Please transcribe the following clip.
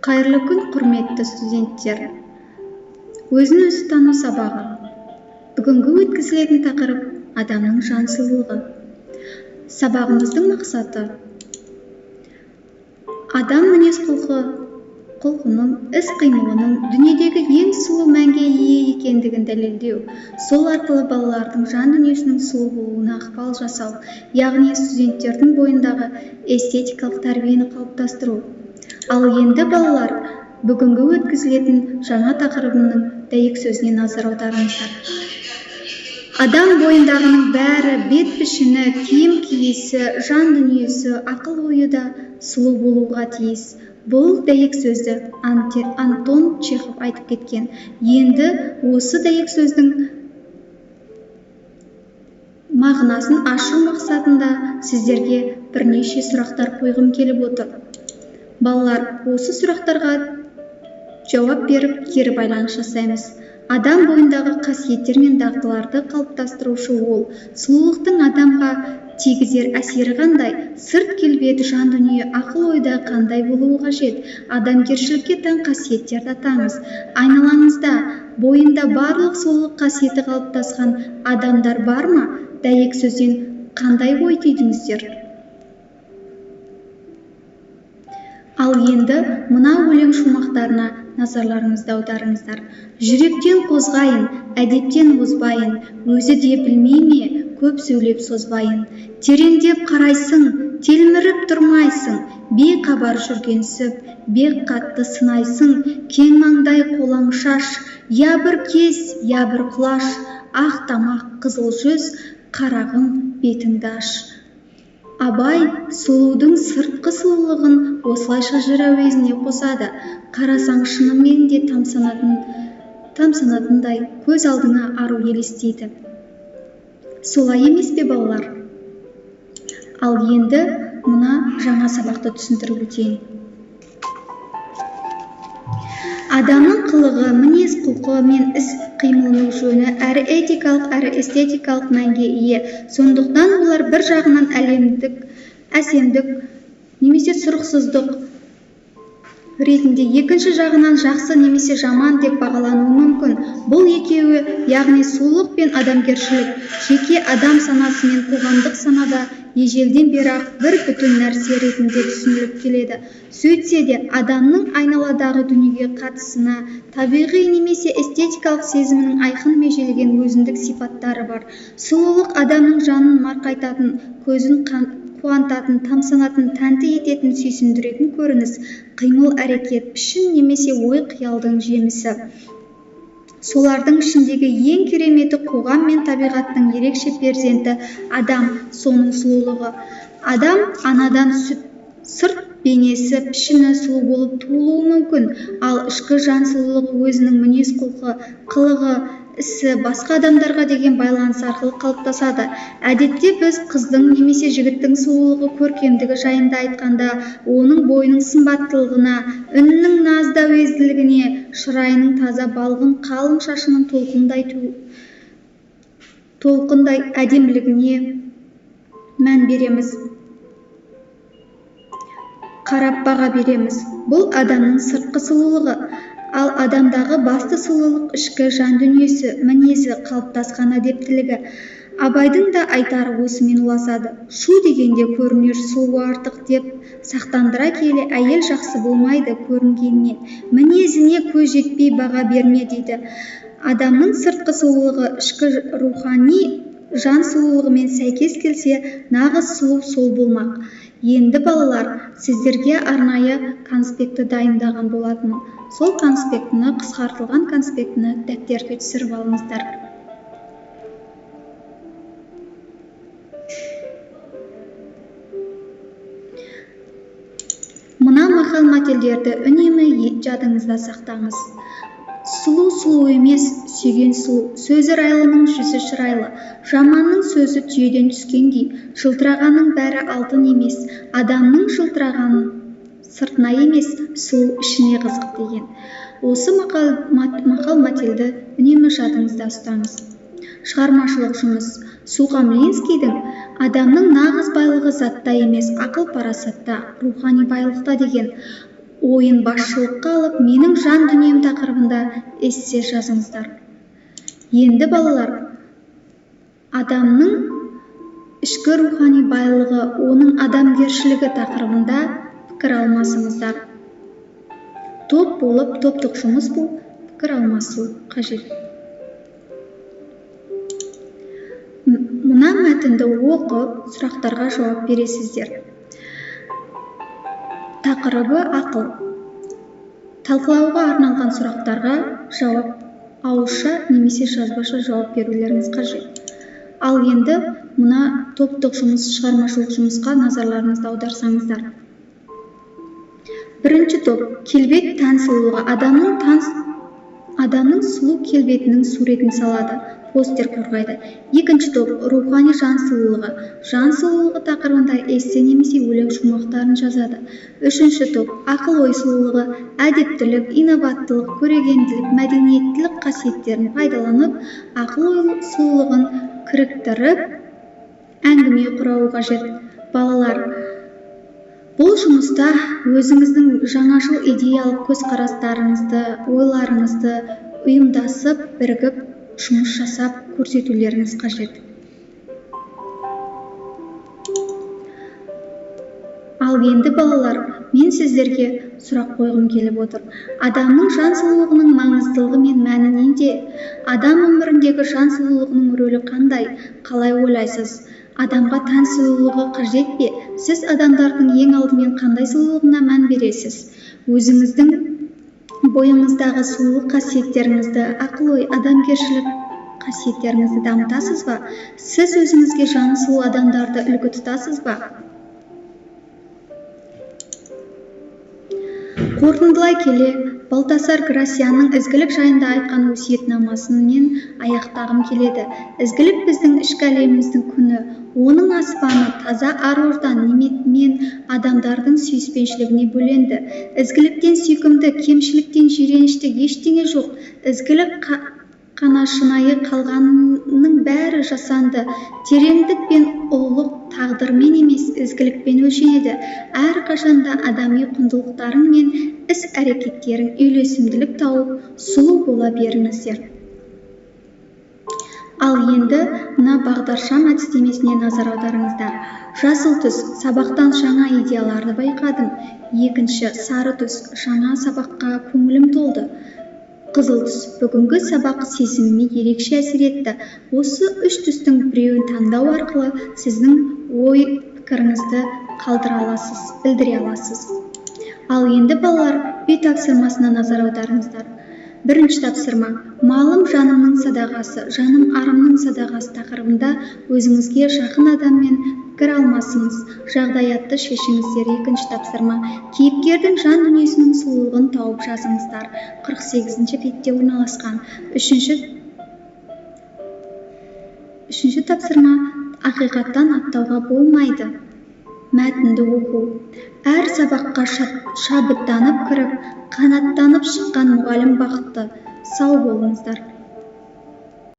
Қайырлы күн, құрметті студенттер. Өзін-өзі тану сабағы. Бүгінгі өткізілетін тақырып адамның жан сұлулығы. Сабағымыздың мақсаты адам мінез-құлқының, іс-қимылының дүниедегі ең сұлу мәнге ие екендігін дәлелдеу, сол арқылы балалардың жан дүниесінің сұлу болуына ықпал жасау, яғни студенттердің бойындағы эстетикалық тәрбиені қалыптастыру. Ал енді балалар, бүгінгі өткізілетін жаңа тақырыбымның дәйек сөзіне назар аударыңыздар. Адам бойындағының бәрі бет пішіні, киім киесі, жан дүниесі, ақыл-ойы да сұлу болуға тиіс. Бұл дәйек сөзді Антон Чехов айтып кеткен. Енді осы дәйек сөздің мағынасын ашу мақсатында сіздерге бірнеше сұрақтар қойғым келіп отыр. Балалар, осы сұрақтарға жауап беріп, кері байланыс жасаймыз. Адам бойындағы қасиеттер мен дағдыларды қалыптастырушы ол. Сұлулықтың адамға тигізер әсері қандай? Сырт келбеті, жан дүние, ақыл-ойда қандай болуы қажет? Адамгершілікке тән қасиеттерді атаңыз. Айналаңызда бойында барлық сұлулық қасиеті қалыптасқан адамдар бар ма? Дәйек сөзден қандай ой түйдіңіздер? Ал енді мына өлең шумақтарына назарларыңызды аударыңыздар. Жүректен қозғайын, әдептен озбайын, өзі де білмей ме, көп сөйлеп созбайын. Тереңдеп қарайсың, телміріп тұрмайсың, бейхабар жүргенсіп, бек қатты сынайсың, кең маңдай қолаң шаш, я бір кез, я бір құлаш, ақ тамақ, қызыл жүз, қарағым бетіңді аш. Абай сұлудың сыртқы сұлулығын осылайша жыр әуезіне қосады. Қарасаң шынымен де тамсанатындай көз алдыңа ару елестейді. Солай емес пе, балалар? Ал енді мына жаңа сабақты түсіндіріп өтейін. Адамның қылығы, мінез-құлқы мен іс-қимылының жөні әрі этикалық, әрі эстетикалық мәнге ие. Сондықтан олар бір жағынан әсемдік немесе сұрықсыздық ретінде, екінші жағынан жақсы немесе жаман деп бағалануы мүмкін. Бұл екеуі, яғни сұлулық пен адамгершілік, жеке адам санасы мен қоғамдық санада ежелден бері бір бүтін нәрсе ретінде түсініліп келеді. Сөйтсе де, адамның айналадағы дүниеге қатысына, табиғи немесе эстетикалық сезімінің айқын межелеген өзіндік сипаттары бар. Сұлулық адамның жанын марқайтатын, көзін қуантатын, тамсанатын, тәнті ететін, сүйсіндіретін көрініс, қимыл, әрекет, пішін немесе ой-қиялдың жемісі. Солардың ішіндегі ең кереметі қоғам мен табиғаттың ерекше перзенті адам, соның сұлулығы. Адам анадан сырт бейнесі, пішіні сұлу болып туылуы мүмкін, ал ішкі жан сұлулығы өзінің мінез-құлқы, қылығы, ісі басқа адамдарға деген байланыс арқылы қалыптасады. Әдетте біз қыздың немесе жігіттің сұлулығы, көркемдігі жайында айтқанда, оның бойының сымбаттылығына, үнінің назды әуезділігіне, шырайының таза балғын, қалың шашының толқындай әдемілігіне мән береміз, қарап баға береміз. Бұл адамның сыртқы сұлулығы. Ал адамдағы басты сұлулық ішкі жан дүниесі, мінезі, қалыптасқан әдептілігі. Абайдың да айтары осымен ұласады. Шу дегенде көрінер сұлуы артық деп сақтандыра келе, әйел жақсы болмайды көрінгеннен, мінезіне көз жетпей баға берме дейді. Адамның сыртқы сұлулығы ішкі рухани жан сұлулығымен сәйкес келсе, нағыз сұлу сол болмақ. Енді балалар, сіздерге арнайы конспекті дайындаған болатынмын. Сол конспектіні, қысқартылған конспектіні дәптерге түсіріп алыңыздар. Мына мақал-мәтелдерді үнемі жадыңызда сақтаңыз. Сұлу емес, сүйген сұлу. Сөзі райлының жүзі шырайлы. Жаманның сөзі түйеден түскендей. Жылтырағанның бәрі алтын емес. Адамның жылтырағанын сыртына емес, сұлу ішіне қызық деген. Осы мақал-мәтелді үнемі жадыңызда ұстаңыз. Шығармашылық жұмыс. Сухомлинскийдің адамның нағыз байлығы затта емес, ақыл парасатта, рухани байлықта деген. ойын басшылыққа алып, менің жан дүнием тақырыбында эссе жазыңыздар. Енді балалар, адамның ішкі рухани байлығы, оның адамгершілігі тақырыбында пікір алмасыңыздар. Топ болып, топтық жұмыс бұл пікір алмасу қажет. Мына мәтінді оқып, сұрақтарға жауап бересіздер. Тақырыбы ақыл. Талқылауға арналған сұрақтарға жауап ауызша немесе жазбаша жауап берулеріңіз қажет. Ал енді мына топтық жұмыс, шығармашылық жұмысқа назарларыңызды аударсаңыздар. Бірінші топ, келбет тән сұлулығы. Адамның сұлу келбетінің суретін салады, постер қорғайды. Екінші топ, рухани жан сұлулығы. Жан сұлулығы тақырыбында эссе немесе өлең шумақтарын жазады. Үшінші топ, ақыл-ой сұлулығы, әдептілік, инноваттылық, көрегенділік, мәдениеттілік қасиеттерін пайдаланып, ақыл-ой сұлулығын кіріктіріп, әңгіме құрауы қажет. Балалар, бұл жұмыста өзіңіздің жаңашыл идеялық көзқарастарыңызды, ойларыңызды ұйымдасып, бірігіп, жұмыс жасап көрсетулеріңіз қажет. Ал енді балалар, мен сіздерге сұрақ қойғым келіп отыр. Адамның жан сұлулығының маңыздылығы мен мәні неде? Адам өміріндегі жан сұлулығының рөлі қандай? Қалай ойлайсыз? Адамға тән сұлулығы қажет пе? Сіз адамдардың ең алдымен қандай сұлулығына мән бересіз? Өзіңіздің бойыңыздағы сұлулық қасиеттеріңізді, ақыл-ой, адамгершілік қасиеттеріңізді дамытасыз ба? Сіз өзіңізге жаны сұлу адамдарды үлгі тұтасыз ба? Қорытындылай келе, Балтасар Грасианның ізгілік жайында айтқан өсиетнамасын мен аяқтағым келеді. Ізгілік біздің ішкі әлеміміздің күні, оның аспаны таза ар-ождан мен адамдардың сүйіспеншілігіне бөленді. Ізгіліктен сүйкімді, кемшіліктен жиренішті ештеңе жоқ. Ізгілік қана шынайы, қалғанның бәрі жасанды. Тереңдік пен ұлылық тағдырмен емес, ізгілікпен өлшенеді. Әрқашанда адами құндылықтарың мен іс-әрекеттерің үйлесімділік тауып, сұлу бола беріңіздер. Ал енді мына бағдаршам әдістемесіне назар аударыңыздар. Жасыл түс, сабақтан жаңа идеяларды байқадым. Екінші, сары түс, жаңа сабаққа көңілім толды. Қызыл түс, бүгінгі сабақ сезіміме ерекше әсер етті. Осы үш түстің біреуін таңдау арқылы сіздің ой пікіріңізді білдіре аласыз. Ал енді балалар, үй тапсырмасына назар аударыңыздар. Бірінші тапсырма, малым жанымның садағасы, жаным арымның садағасы тақырыбында өзіңізге жақын адаммен пікір алмасыңыз, жағдаятты шешіңіздер. Екінші тапсырма, кейіпкердің жан дүниесінің сұлулығын тауып жазыңыздар. 48-ші бетте орналасқан. Үшінші тапсырма, ақиқаттан аттауға болмайды. Мәтінді оқу. Әр сабаққа шабыттанып кіріп, қанаттанып шыққан мұғалім бақытты. Сау болыңыздар.